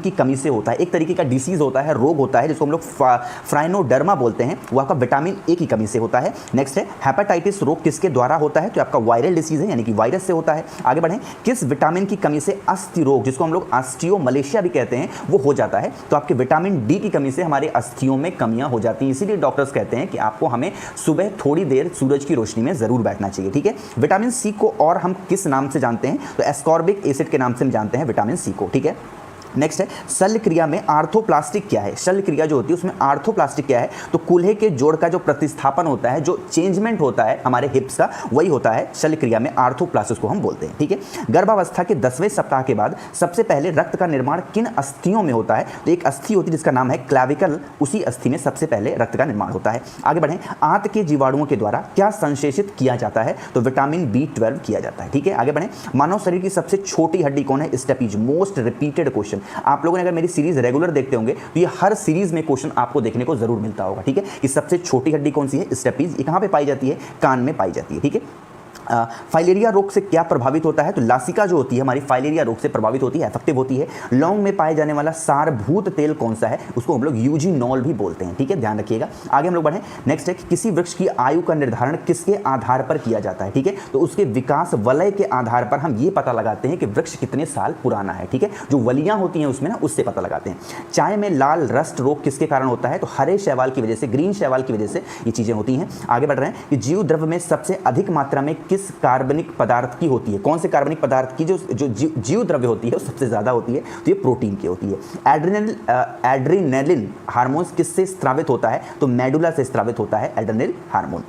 की कमी से होता है। एक तरीके का डिसीज होता है, रोग होता है जिसको हम लोग फ्राइनोडर्मा बोलते हैं, वो आपका विटामिन ए की कमी से होता है। नेक्स्ट है हेपेटाइटिस रोग किसके द्वारा होता है, तो आपका वायरल डिसीज है यानी कि वायरस से होता है। आगे बढ़ें, किस विटामिन की कमी से अस्थि रोग जिसको हम लोग ऑस्टियोमलेशिया भी कहते हैं वो हो जाता है, तो आपके विटामिन डी की कमी से हमारे अस्थियों में कमियां हो जाती हैं। इसीलिए डॉक्टर्स कहते हैं कि आपको हमें सुबह थोड़ी देर सूरज की रोशनी में जरूर बैठना चाहिए। ठीक है, विटामिन सी को और हम किस नाम से जानते हैं, तो एस्कॉर्बिक एसिड के नाम से हम जानते हैं विटामिन सी को। ठीक है, नेक्स्ट है शल्य क्रिया में आर्थोप्लास्टिक क्या है। शल्य क्रिया जो होती है उसमें आर्थोप्लास्टिक क्या है, तो कूल्हे के जोड़ का जो प्रतिस्थापन होता है, जो चेंजमेंट होता है हमारे हिप्स का, वही होता है शल्य क्रिया में आर्थोप्लास्टिक को हम बोलते हैं। ठीक है, गर्भावस्था के 10वें सप्ताह के बाद सबसे पहले रक्त का निर्माण किन अस्थियों में होता है, तो एक अस्थि होती है जिसका नाम है क्लैविकल, उसी अस्थि में सबसे पहले रक्त का निर्माण होता है। आगे बढ़ें, आंत के जीवाणुओं के द्वारा क्या संश्लेषित किया जाता है, तो विटामिन B12 किया जाता है। ठीक है, आगे बढ़ें, मानव शरीर की सबसे छोटी हड्डी कौन है, स्टेपीज, मोस्ट रिपीटेड क्वेश्चन। आप लोगों ने अगर मेरी सीरीज रेगुलर देखते होंगे तो ये हर सीरीज में क्वेश्चन आपको देखने को जरूर मिलता होगा। ठीक है, कि सबसे छोटी हड्डी कौन सी है, स्टेपीज। ये कहां पे पाई जाती है, कान में पाई जाती है। ठीक है, फाइलेरिया रोग से क्या प्रभावित होता है, तो लासिका जो होती है हमारी फाइलेरिया रोग से प्रभावित होती है, इफेक्टिव होती है। लौंग में पाए जाने वाला सारभूत तेल कौन सा है, उसको हम लोग यूजिनॉल भी बोलते हैं। ठीक है, ध्यान रखिएगा। आगे हम लोग बढ़ें, नेक्स्ट है कि किसी वृक्ष की आयु का निर्धारण किसके आधार पर किया जाता है। ठीक है, तो उसके विकास वलय के आधार पर हम ये पता लगाते हैं कि वृक्ष कितने साल पुराना है। ठीक है, जो वलियां होती हैं उसमें ना, उससे पता लगाते हैं। चाय में लाल रस्ट रोग किसके कारण होता है, तो हरे शैवाल की वजह से, ग्रीन शैवाल की वजह से ये चीजें होती हैं। आगे बढ़ रहे हैं कि जीव द्रव्य में सबसे अधिक मात्रा में किस कार्बनिक पदार्थ की होती है, कौन से कार्बनिक पदार्थ की जो जीव द्रव्य होती है वो सबसे ज्यादा होती है, तो ये प्रोटीन की होती है। एड्रेनलिन हार्मोन किससे स्रावित होता है, तो मेडुला से स्रावित होता है एड्रेनल हार्मोन।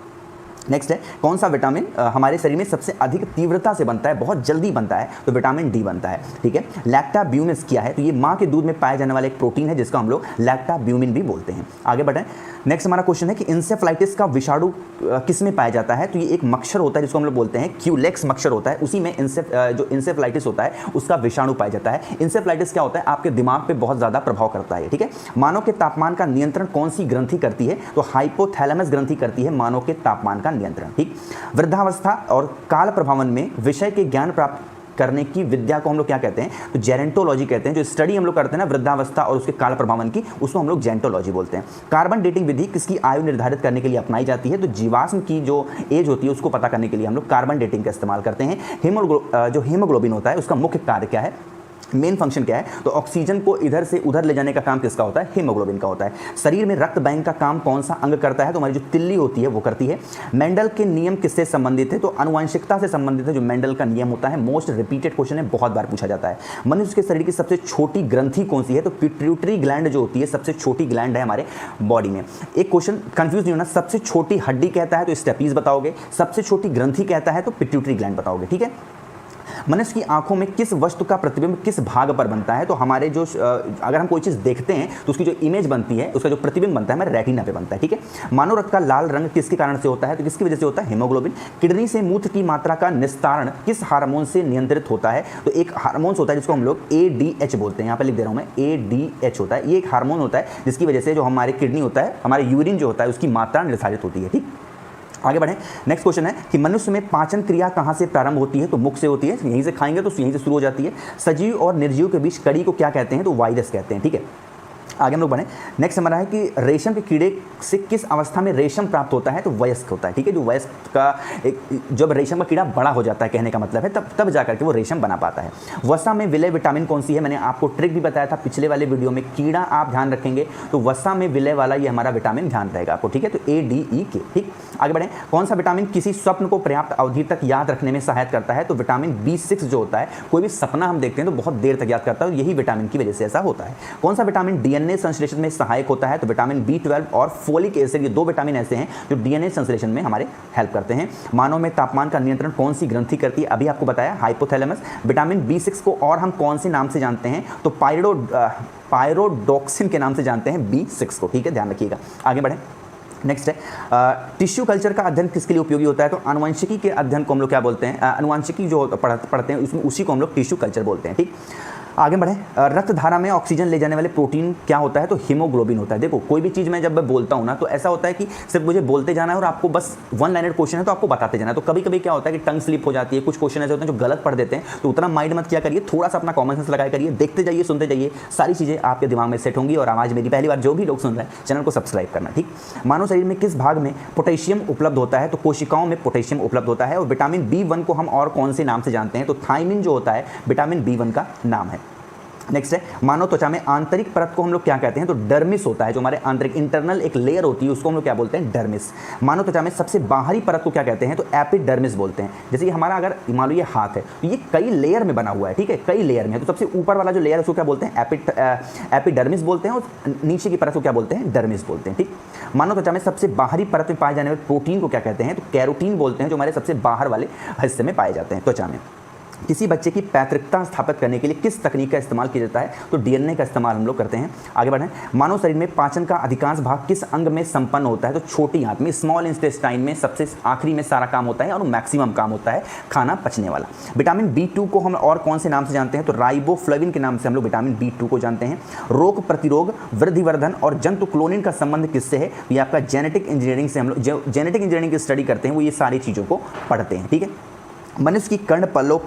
नेक्स्ट है कौन सा विटामिन हमारे शरीर में सबसे अधिक तीव्रता से बनता है, बहुत जल्दी बनता है, तो विटामिन डी बनता है। ठीक है, लैक्टाब्यूमिन क्या है, तो ये मां के दूध में पाया जाने वाला एक प्रोटीन है जिसका हम लोग लैक्टाब्यूमिन भी बोलते हैं। आगे बढ़ें, नेक्स्ट हमारा क्वेश्चन है कि इंसेफ्लाइटिस का विषाणु किस में पाया जाता है, तो ये एक मच्छर होता है जिसको हम लोग बोलते हैं क्यूलेक्स मच्छर होता है, उसी में जो इंसेफ्लाइटिस होता है उसका विषाणु पाया जाता है। इंसेफ्लाइटिस क्या होता है, आपके दिमाग पे बहुत ज्यादा प्रभाव करता है। ठीक है, मानव के तापमान का नियंत्रण कौन सी ग्रंथि करती है, तो हाइपोथैलेमस ग्रंथि करती है मानव के तापमान का नियंत्रण। ठीक, वृद्धावस्था और काल प्रभावन में विषय के ज्ञान प्राप्त करने की विद्या को हम लोग क्या कहते हैं, तो जेरेंटोलॉजी कहते हैं। जो स्टडी हम लोग करते हैं ना वृद्धावस्था और उसके काल प्रभावन की, उसको हम लोग जेंटोलॉजी बोलते हैं। कार्बन डेटिंग विधि किसकी आयु निर्धारित करने के लिए अपनाई जाती है, तो जीवाश्म की जो एज होती है उसको पता करने के लिए हम लोग कार्बन डेटिंग का इस्तेमाल करते हैं। जो हीमोग्लोबिन होता है उसका मुख्य कार्य क्या है, मेन फंक्शन क्या है, तो ऑक्सीजन को इधर से उधर ले जाने का काम किसका होता है, हीमोग्लोबिन का होता है। शरीर में रक्त बैंक का काम कौन सा अंग करता है, तो हमारी जो तिल्ली होती है वो करती है। मेंडल के नियम किससे संबंधित है, तो आनुवंशिकता से संबंधित है। जो मेंडल का नियम होता है, मोस्ट रिपीटेड क्वेश्चन है, बहुत बार पूछा जाता है। मनुष्य के शरीर की सबसे छोटी ग्रंथि कौन सी है, तो पिट्यूटरी ग्लैंड जो होती है सबसे छोटी ग्लैंड है हमारे बॉडी में। एक क्वेश्चन कंफ्यूज नहीं होना, सबसे छोटी हड्डी कहता है तो स्टेपीज बताओगे, सबसे छोटी ग्रंथि कहता है तो पिट्यूटरी ग्लैंड बताओगे। ठीक है, मनुष्य की आंखों में किस वस्तु का प्रतिबिंब किस भाग पर बनता है, तो हमारे जो अगर हम कोई चीज़ देखते हैं तो उसकी जो इमेज बनती है, उसका जो प्रतिबिंब बनता है हमारे रेटिना पे बनता है। ठीक है, मानव रक्त का लाल रंग किसके कारण से होता है, तो किसकी वजह से होता है, हीमोग्लोबिन। किडनी से मूत्र की मात्रा का निस्तारण किस हार्मोन से नियंत्रित होता है, तो एक हार्मोन होता है जिसको हम लोग ADH बोलते हैं, यहाँ पे लिख दे रहा हूँ मैं, ADH होता है। ये एक हार्मोन होता है जिसकी वजह से जो हमारे किडनी होता है, हमारे यूरिन जो होता है उसकी मात्रा निर्धारित होती है। ठीक, आगे बढ़ें, नेक्स्ट क्वेश्चन है कि मनुष्य में पाचन क्रिया कहाँ से प्रारंभ होती है, तो मुख से होती है, यहीं से खाएंगे तो यहीं से शुरू हो जाती है। सजीव और निर्जीव के बीच कड़ी को क्या कहते हैं, तो वायरस कहते हैं। ठीक है, आगे हम लोग बढ़ें, नेक्स्ट हमारा है कि रेशम के कीड़े से किस अवस्था में रेशम प्राप्त होता है, तो वयस्क होता है। ठीक है, जो वयस्क का एक जब रेशम का कीड़ा बड़ा हो जाता है, कहने का मतलब है तब जाकर के वो रेशम बना पाता है। वसा में विलय विटामिन कौन सी है, मैंने आपको ट्रिक भी बताया था पिछले वाले वीडियो में, कीड़ा आप ध्यान रखेंगे तो वसा में विलय वाला ये हमारा विटामिन ध्यान रहेगा आपको। ठीक है, तो ADE के। ठीक, आगे बढ़ें, कौन सा विटामिन किसी स्वप्न को पर्याप्त अवधि तक याद रखने में सहायता करता है, तो विटामिन B6 जो होता है, कोई भी सपना हम देखते हैं तो बहुत देर तक याद करता है, यही विटामिन की वजह से ऐसा होता है। कौन सा विटामिन DNA संश्लेषण में सहायक होता है, तो विटामिन B12 और फोलिक एसिड, ये दो विटामिन ऐसे हैं जो DNA संश्लेषण में हमारे हेल्प करते हैं। मानव में तापमान का नियंत्रण कौन सी ग्रंथि करती है, अभी आपको बताया हाइपोथैलेमस। विटामिन B6 को और हम कौन से नाम से जानते हैं, तो पायरोडोक्सिन के नाम से जानते हैं B6 को। ठीक है, ध्यान रखिएगा। आगे बढ़ें, नेक्स्ट है टिश्यू कल्चर का अध्ययन किसके लिए उपयोगी होता है, तो आनुवंशिकी के अध्ययन को हम लोग क्या बोलते हैं, आनुवंशिकी जो पढ़ते हैं उसमें उसी को हम लोग टिश्यू कल्चर बोलते हैं। ठीक, आगे बढ़े, रक्त धारा में ऑक्सीजन ले जाने वाले प्रोटीन क्या होता है, तो हीमोग्लोबिन होता है। देखो कोई भी चीज़ मैं जब बोलता हूँ ना तो ऐसा होता है कि सिर्फ मुझे बोलते जाना है और आपको बस वन लाइनर क्वेश्चन है तो आपको बताते जाना है। तो कभी कभी क्या होता है कि टंग स्लिप हो जाती है, कुछ क्वेश्चन ऐसे होते हैं जो गलत पढ़ देते हैं, तो उतना माइंड मत किया करिए, थोड़ा सा अपना कॉमन सेंस लगाया करिए, देखते जाइए, सुनते जाइए, सारी चीज़ें आपके दिमाग में सेट होंगी। और आज मेरी पहली बार जो भी लोग सुन रहे हैं चैनल को सब्सक्राइब करना, ठीक। मानव शरीर में किस भाग में पोटेशियम उपलब्ध होता है, तो कोशिकाओं में पोटेशियम उपलब्ध होता है। और विटामिन B1 को हम और कौन से नाम से जानते हैं, तो थायमिन जो होता है विटामिन B1 का नाम है। नेक्स्ट है, मानव त्वचा में आंतरिक परत को हम लोग क्या कहते हैं, तो डर्मिस होता है। जो हमारे आंतरिक इंटरनल एक लेयर होती है उसको हम लोग क्या बोलते हैं, डर्मिस। मानव त्वचा में सबसे बाहरी परत को क्या कहते हैं, तो एपिडर्मिस बोलते हैं। जैसे कि हमारा अगर मान लो ये हाथ है तो ये कई लेयर में बना हुआ है, ठीक है, कई लेयर में है। तो सबसे ऊपर वाला जो लेयर है उसको क्या बोलते हैं, एपिडर्मिस बोलते हैं, और नीचे की परत को क्या बोलते हैं, डर्मिस बोलते हैं, ठीक। मानव त्वचा में सबसे बाहरी परत में पाए जाने वाले प्रोटीन को क्या कहते हैं, तो कैरोटीन बोलते हैं, जो हमारे सबसे बाहर वाले हिस्से में पाए जाते हैं त्वचा में। किसी बच्चे की पैतृकता स्थापित करने के लिए किस तकनीक का इस्तेमाल किया जाता है, तो डीएनए का इस्तेमाल हम लोग करते हैं। आगे बढ़ें, मानव शरीर में पाचन का अधिकांश भाग किस अंग में संपन्न होता है, तो छोटी आंत में, स्मॉल इंटेस्टाइन में सबसे आखिरी में सारा काम होता है और मैक्सिमम काम होता है खाना पचने वाला। विटामिन B2 को हम और कौन से नाम से जानते हैं, तो राइबोफ्लेविन के नाम से हम लोग विटामिन B2 को जानते हैं। रोग प्रतिरोग, वृद्धिवर्धन और जंतु क्लोनिंग का संबंध किससे है, ये आपका जेनेटिक इंजीनियरिंग से। हम लोग जो जेनेटिक इंजीनियरिंग की स्टडी करते हैं वो ये सारी चीज़ों को पढ़ते हैं, ठीक है। मनुष्य की कर्णपल्लव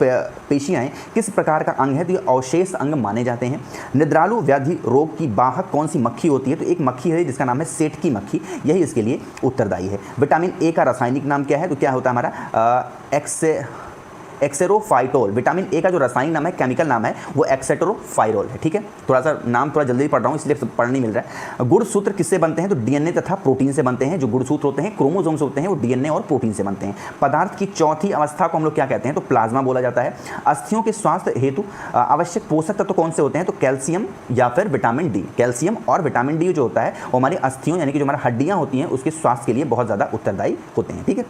पेशियाएं किस प्रकार का अंग है, तो ये अवशेष अंग माने जाते हैं। निद्रालु व्याधि रोग की वाहक कौन सी मक्खी होती है, तो एक मक्खी है जिसका नाम है सेठकी मक्खी, यही इसके लिए उत्तरदायी है। विटामिन ए का रासायनिक नाम क्या है, तो क्या होता है हमारा एक्सेरोफाइटोल। विटामिन ए का जो रासायनिक नाम है, केमिकल नाम है, वो एक्सेटरोफाइरोल है, ठीक है। थोड़ा सा नाम थोड़ा जल्दी पढ़ रहा हूँ इसलिए पढ़ नहीं मिल रहा है। गुणसूत्र किससे बनते हैं, तो डीएनए तथा प्रोटीन से बनते हैं। जो गुणसूत्र होते हैं, क्रोमोसोम्स होते हैं, वो डीएनए और प्रोटीन से बनते हैं। पदार्थ की चौथी अवस्था को हम लोग क्या कहते हैं, तो प्लाज्मा बोला जाता है। अस्थियों के स्वास्थ्य हेतु आवश्यक पोषक तत्व कौन से होते हैं, तो कैल्शियम या फिर विटामिन डी। कैल्शियम और विटामिन डी जो होता है वो हमारी अस्थियों यानी कि जो हमारी हड्डियाँ होती हैं उसके स्वास्थ्य के लिए बहुत ज़्यादा उत्तरदायी होते हैं, ठीक है।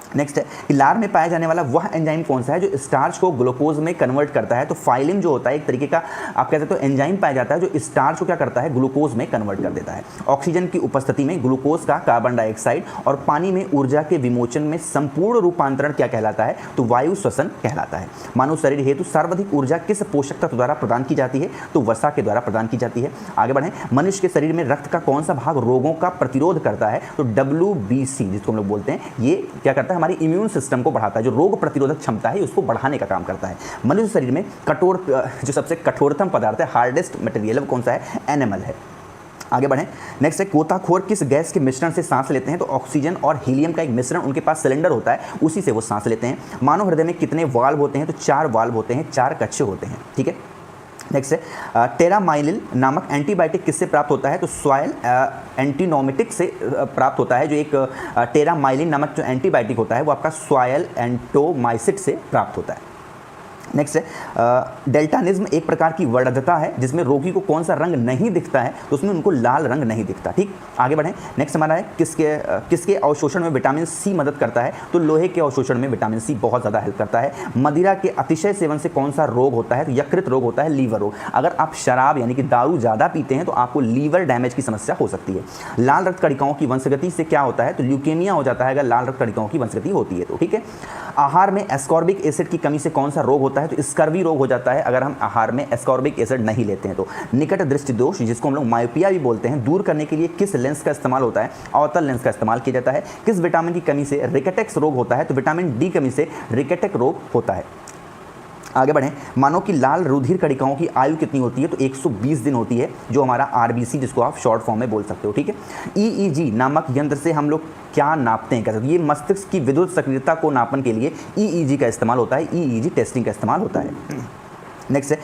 नेक्स्ट है कि लार में पाया जाने वाला वह एंजाइम कौन सा है जो स्टार्च को ग्लूकोज में कन्वर्ट करता है, तो फाइलिम जो होता है एक तरीके का आप कहते हो तो एंजाइम पाया जाता है जो स्टार्च को क्या करता है, ग्लूकोज में कन्वर्ट कर देता है। ऑक्सीजन की उपस्थिति में ग्लूकोज का कार्बन डाइऑक्साइड और पानी में ऊर्जा के विमोचन में संपूर्ण रूपांतरण क्या कहलाता है, तो वायु श्वसन कहलाता है। मानव शरीर हेतु सर्वाधिक ऊर्जा किस पोषक तत्व द्वारा प्रदान की जाती है, तो वसा के द्वारा प्रदान की जाती है। आगे बढ़ें, मनुष्य के शरीर में रक्त का कौन सा भाग रोगों का प्रतिरोध करता है, तो WBC जिसको हम लोग बोलते हैं, ये क्या करता है, हमारी इम्यून सिस्टम को बढ़ाता है। जो रोग प्रतिरोधक क्षमता है उसको बढ़ाने का काम करता है। मनुष्य शरीर में कठोर जो सबसे कठोरतम पदार्थ है, हार्डेस्ट मटेरियल कौन सा है, एनिमल है। आगे बढ़ें, नेक्स्ट है गोताखोर किस गैस के मिश्रण से सांस लेते हैं, तो ऑक्सीजन और हीलियम का एक मिश्रण उनके पास सिलेंडर होता है, उसी से वो सांस लेते हैं। मानव हृदय में कितने वाल्व होते हैं, तो 4 वाल्व होते हैं, 4 कक्ष होते हैं, ठीक है। नेक्स्ट है टेरामाइलिन नामक एंटीबायोटिक किससे प्राप्त होता है, तो सॉयल एंटीनोमेटिक से प्राप्त होता है। जो एक टेरामाइलिन नामक जो एंटीबायोटिक होता है वो आपका सॉयल एंटोमाइसिट से प्राप्त होता है। नेक्स्ट है डेल्टानिज्म एक प्रकार की वर्णद्धता है जिसमें रोगी को कौन सा रंग नहीं दिखता है, तो उसमें उनको लाल रंग नहीं दिखता, ठीक। आगे बढ़ें, नेक्स्ट हमारा है किसके अवशोषण में विटामिन सी मदद करता है, तो लोहे के अवशोषण में विटामिन सी बहुत ज़्यादा हेल्प करता है। मदिरा के अतिशय सेवन से कौन सा रोग होता है, तो यकृत रोग होता है, लीवर रोग। अगर आप शराब यानी कि दारू ज़्यादा पीते हैं तो आपको लीवर डैमेज की समस्या हो सकती है। लाल रक्त कणिकाओं की वंशगति से क्या होता है, तो ल्यूकेमिया हो जाता है अगर लाल रक्त कणिकाओं की वंशगति होती है तो, ठीक है। आहार में एस्कॉर्बिक एसिड की कमी से कौन सा रोग होता है, तो स्कर्वी रोग हो जाता है अगर हम आहार में एस्कॉर्बिक एसिड नहीं लेते हैं तो। निकट दृष्टि दोष जिसको हम लोग मायोपिया भी बोलते हैं, दूर करने के लिए किस लेंस का इस्तेमाल होता है, अवतल लेंस का इस्तेमाल किया जाता है। किस विटामिन की कमी से रिकेटेक्स रोग होता है, तो विटामिन डी कमी से रिकेटेक रोग होता है। आगे बढ़ें, मानव की लाल रुधिर कणिकाओं की आयु कितनी होती है, तो 120 दिन होती है, जो हमारा आरबीसी जिसको आप शॉर्ट फॉर्म में बोल सकते हो, ठीक है। ईईजी नामक यंत्र से हम लोग क्या नापते हैं, कहते हैं ये मस्तिष्क की विद्युत सक्रियता को नापने के लिए ईईजी का इस्तेमाल होता है, ईईजी टेस्टिंग का इस्तेमाल होता है। नेक्स्ट है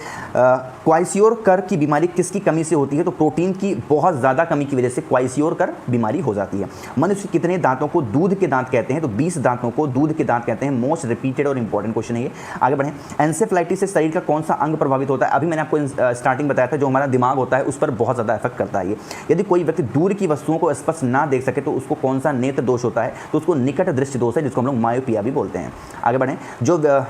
क्वाइसियोरकर की बीमारी किसकी कमी से होती है, तो प्रोटीन की बहुत ज़्यादा कमी की वजह से क्वाइसियोरकर बीमारी हो जाती है। मनुष्य कितने दांतों को दूध के दांत कहते हैं, तो 20 दांतों को दूध के दांत कहते हैं। मोस्ट रिपीटेड और इंपॉर्टेंट क्वेश्चन है ये। आगे बढ़ें, एंसेफ्लाइटिस से शरीर का कौन सा अंग प्रभावित होता है, अभी मैंने आपको स्टार्टिंग बताया था, जो हमारा दिमाग होता है उस पर बहुत ज़्यादा इफेक्ट करता है ये। यदि कोई व्यक्ति दूर की वस्तुओं को स्पष्ट ना देख सके तो उसको कौन सा नेत्र दोष होता है, तो उसको निकट दृष्टि दोष है जिसको हम लोग मायोपिया भी बोलते हैं। आगे बढ़ें, जो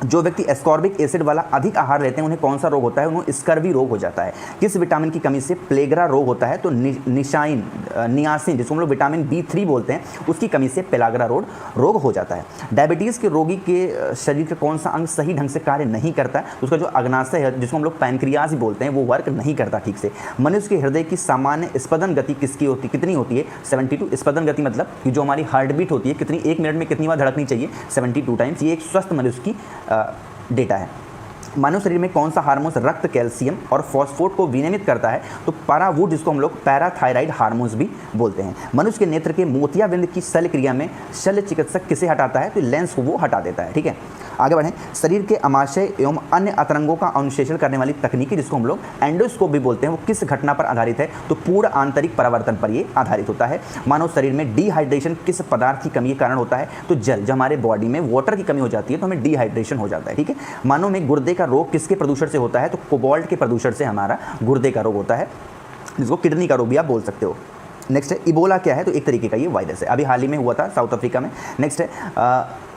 जो व्यक्ति एस्कॉर्बिक एसिड वाला अधिक आहार लेते हैं उन्हें कौन सा रोग होता है? उन्हें स्कर्वी रोग हो जाता है। किस विटामिन की कमी से प्लेगरा रोग होता है? तो नियासिन जिसको हम लोग विटामिन B3 बोलते हैं, उसकी कमी से पेलाग्रा रोग हो जाता है। डायबिटीज़ के रोगी के शरीर का कौन सा अंग सही ढंग से कार्य नहीं करता है? उसका जो अग्नाशय है जिसको हम लोग पैनक्रियाज बोलते हैं वो वर्क नहीं करता ठीक से। मनुष्य के हृदय की सामान्य स्पंदन गति कितनी होती है? 72। स्पंदन गति मतलब कि जो हमारी हार्ट बीट होती है कितनी, 1 मिनट में कितनी बार धड़कनी चाहिए? 72 टाइम्स। ये एक स्वस्थ मनुष्य की डेटा है। मानव शरीर में कौन सा हार्मोन रक्त, कैल्शियम और फॉस्फोट को विनियमित करता है? तो पारावुड जिसको हम लोग पैराथायराइड हार्मोन्स भी बोलते हैं। मनुष्य के नेत्र के मोतियाबिंद की शल्य क्रिया में शल्य चिकित्सक किसे हटाता है? तो लेंस को वो हटा देता है। ठीक है, आगे बढ़ें। शरीर के अमाशय एवं अन्य अतरंगों का अनुशेषण करने वाली तकनीकी जिसको हम लोग एंडोस्कोप भी बोलते हैं वो किस घटना पर आधारित है? तो पूर्ण आंतरिक परावर्तन पर ये आधारित होता है। मानव शरीर में डिहाइड्रेशन किस पदार्थ की कमी के कारण होता है? तो जल। जब हमारे बॉडी में वाटर की कमी हो जाती है तो हमें डिहाइड्रेशन हो जाता है। ठीक है, मानव में गुर्दे का रोग किसके प्रदूषण से होता है? तो कोबाल्ट के प्रदूषण से हमारा गुर्दे का रोग होता है, जिसको किडनी का रोग भी आप बोल सकते हो। नेक्स्ट है इबोला क्या है? तो एक तरीके का ये वायरस है, अभी हाल ही में हुआ था साउथ अफ्रीका में। नेक्स्ट है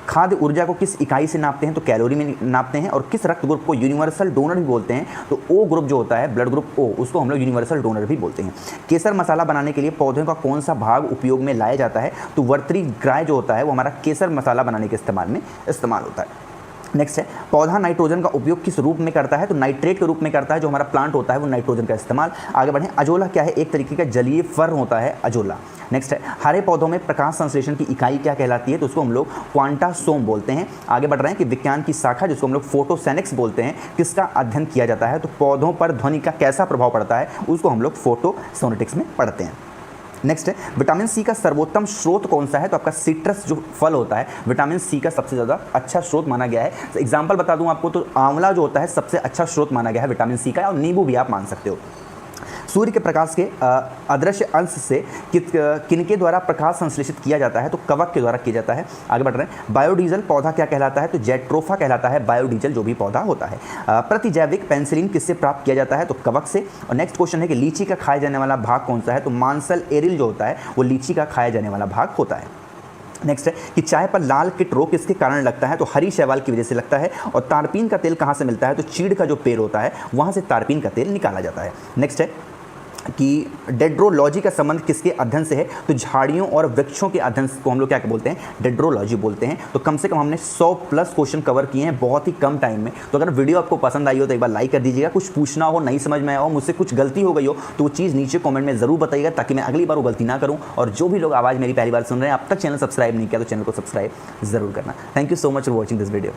खाद्य ऊर्जा को किस इकाई से नापते हैं? तो कैलोरी में नापते हैं। और किस रक्त ग्रुप को यूनिवर्सल डोनर भी बोलते हैं? तो ओ ग्रुप जो होता है, ब्लड ग्रुप ओ, उसको हम लोग यूनिवर्सल डोनर भी बोलते हैं। केसर मसाला बनाने के लिए पौधों का कौन सा भाग उपयोग में लाया जाता है? तो वर्तरी ग्राय जो होता है वो हमारा केसर मसाला बनाने के इस्तेमाल होता है। नेक्स्ट है पौधा नाइट्रोजन का उपयोग किस रूप में करता है? तो नाइट्रेट के रूप में करता है। जो हमारा प्लांट होता है वो नाइट्रोजन का इस्तेमाल। आगे बढ़ें। अजोला क्या है? एक तरीके का जलीय फर्न होता है अजोला। नेक्स्ट है हरे पौधों में प्रकाश संश्लेषण की इकाई क्या कहलाती है? तो उसको हम लोग क्वांटासोम बोलते हैं। आगे बढ़ रहे हैं कि विज्ञान की शाखा जिसको हम लोग फोटोसेनिक्स बोलते हैं, किसका अध्ययन किया जाता है? तो पौधों पर ध्वनि का कैसा प्रभाव पड़ता है उसको हम लोग फोटोसोनेटिक्स में पढ़ते हैं। नेक्स्ट है विटामिन सी का सर्वोत्तम स्रोत कौन सा है? तो आपका सिट्रस जो फल होता है विटामिन सी का सबसे ज़्यादा अच्छा स्रोत माना गया है। तो एग्जाम्पल बता दूं आपको, तो आंवला जो होता है सबसे अच्छा स्रोत माना गया है विटामिन सी का, और नींबू भी आप मान सकते हो। सूर्य के प्रकाश के अदृश्य अंश से किनके द्वारा प्रकाश संश्लेषित किया जाता है? तो कवक के द्वारा किया जाता है। आगे बढ़ रहे हैं। बायोडीजल पौधा क्या कहलाता है? तो जेट्रोफा कहलाता है बायोडीजल जो भी पौधा होता है। प्रतिजैविक पेंसिलिन किससे प्राप्त किया जाता है? तो कवक से। और नेक्स्ट क्वेश्चन है कि लीची का खाया जाने वाला भाग कौन सा है? तो मांसल एरिल जो होता है वो लीची का खाया जाने वाला भाग होता है। नेक्स्ट है कि चाय पर लाल किट रोग किसके कारण लगता है? तो हरी शैवाल की वजह से लगता है। और तारपीन का तेल कहाँ से मिलता है? तो चीड़ का जो पेड़ होता है वहाँ से तारपीन का तेल निकाला जाता है। नेक्स्ट है कि डेड्रोलॉजी का संबंध किसके अध्ययन से है? तो झाड़ियों और वृक्षों के अध्ययन को हम लोग क्या बोलते हैं? डेड्रोलॉजी बोलते हैं। तो कम से कम हमने 100+ क्वेश्चन कवर किए हैं बहुत ही कम टाइम में। तो अगर वीडियो आपको पसंद आई हो तो एक बार लाइक कर दीजिएगा। कुछ पूछना हो, नहीं समझ में आया हो, मुझसे कुछ गलती हो गई हो तो वो चीज़ नीचे कमेंट में ज़रूर बताइएगा ताकि मैं अगली बार वो गलती ना करूँ। और जो भी लोग आवाज़ मेरी पहली बार सुन रहे हैं अब तक चैनल सब्सक्राइब नहीं किया तो चैनल को सब्सक्राइब ज़रूर करना। Thank you so much for watching this video.